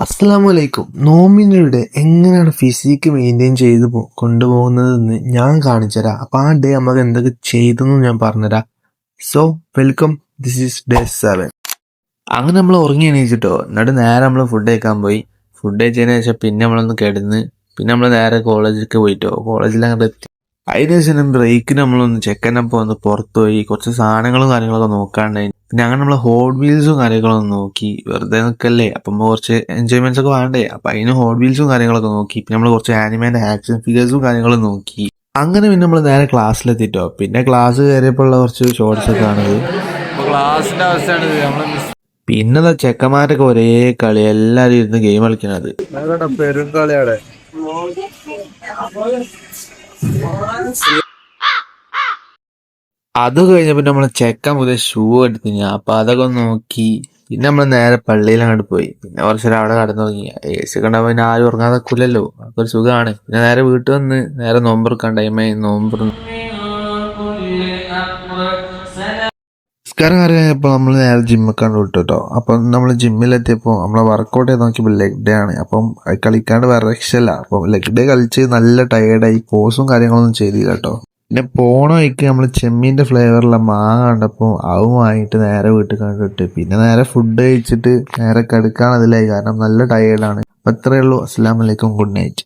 അസ്സലാമലൈക്കും. നോമ്പിനിടെ എങ്ങനെയാണ് physique maintain ചെയ്ത് കൊണ്ടുപോകുന്നതെന്ന് ഞാൻ കാണിച്ചുതരാം. അപ്പോൾ ആ ഡേ നമുക്ക് എന്തൊക്കെ ചെയ്തെന്ന് ഞാൻ പറഞ്ഞുതരാം. So welcome, this is day 7. അങ്ങനെ നമ്മൾ ഉറങ്ങി എണീച്ചിട്ടോ. എന്നിട്ട് നേരെ നമ്മൾ ഫുഡ് കഴിക്കാൻ പോയി. ഫുഡ് കഴിച്ചതിന് ശേഷം പിന്നെ നമ്മളൊന്ന് കിടന്ന് പിന്നെ നമ്മൾ നേരെ കോളേജിലേക്ക് പോയിട്ടോ. കോളേജിൽ അങ്ങോട്ട് എത്തി. അതിന് ശേഷം ബ്രേക്കിന് നമ്മളൊന്ന് ചെക്കനപ്പം ഒന്ന് പുറത്തു പോയി കുറച്ച് സാധനങ്ങളും കാര്യങ്ങളൊക്കെ നോക്കാണ്ടായി. പിന്നെ അങ്ങനെ നമ്മൾ ഹോട്ട് വീൽസും കാര്യങ്ങളൊക്കെ നോക്കി. വെറുതെ നിൽക്കല്ലേ, അപ്പം കുറച്ച് എൻജോയ്മെന്റ്സ് ഒക്കെ വേണ്ടേ. അപ്പം അതിന് ഹോട്ട് വീൽസും കാര്യങ്ങളൊക്കെ നോക്കി. പിന്നെ നമ്മൾ കുറച്ച് ആനിമേന്റെ ആക്ഷൻ ഫിഗേഴ്സും കാര്യങ്ങളും നോക്കി. അങ്ങനെ പിന്നെ നമ്മൾ നേരെ ക്ലാസ്സിലെത്തിട്ടോ. പിന്നെ ക്ലാസ് കയറിയപ്പോൾ ഉള്ള കുറച്ച് ഷോർട്സ് ഒക്കെ ആണത്. ക്ലാസിന്റെ അവസ്ഥയാണ്. പിന്നെ ചെക്കന്മാരൊക്കെ ഒരേ കളി, എല്ലാരും ഇരുന്ന് ഗെയിം കളിക്കണത്. പെരുങ്കളിയാണ്. അത് കഴിഞ്ഞപ്പോ നമ്മള് ചെക്കൻ പുതിയ ഷൂ എടുത്തിഞ്ഞ. അപ്പൊ അതൊക്കെ ഒന്ന് നോക്കി. പിന്നെ നമ്മൾ നേരെ പള്ളിയിൽ അങ്ങോട്ട് പോയി. പിന്നെ കുറച്ചേരം അവിടെ കടന്നു തുടങ്ങി. AC ഒക്കെ ഉണ്ടാവുമ്പോ പിന്നെ ആരും ഉറങ്ങാതെ നിൽക്കില്ലല്ലോ, അപ്പൊ ഒരു സുഖമാണ്. പിന്നെ നേരെ വീട്ടിൽ വന്ന് നേരെ നോമ്പെടുക്കാൻ ടൈമായി. നിസ്കാരം കഴിഞ്ഞപ്പോൾ നമ്മൾ നേരെ ജിമ്മൊക്കെ വിട്ടോ. അപ്പം നമ്മൾ ജിമ്മിലെത്തിയപ്പോൾ നമ്മളെ വർക്കൗട്ട് ചെയ്ത് നോക്കിയപ്പോൾ ലെഗ് ഡേ ആണ്. അപ്പം അത് കളിക്കാണ്ട് വേറെ രക്ഷയില്ല. അപ്പം ലെഗ് ഡേ കളിച്ച് നല്ല ടയേർഡായി. പോസും കാര്യങ്ങളൊന്നും ചെയ്തില്ല കേട്ടോ. പിന്നെ പോണ വഴിക്ക് നമ്മൾ ചെമ്മീൻ്റെ ഫ്ലേവറുള്ള മാങ്ങ കണ്ടപ്പോൾ അതുമായിട്ട് നേരെ വീട്ടിൽ കണ്ടിട്ട് പിന്നെ നേരെ ഫുഡ് കഴിച്ചിട്ട് നേരെ കിടക്കാൻ അതിലായി. കാരണം നല്ല ടയേർഡാണ്. അപ്പം അത്രയേ ഉള്ളൂ. അസ്സലാമു അലൈക്കും, ഗുഡ് നൈറ്റ്.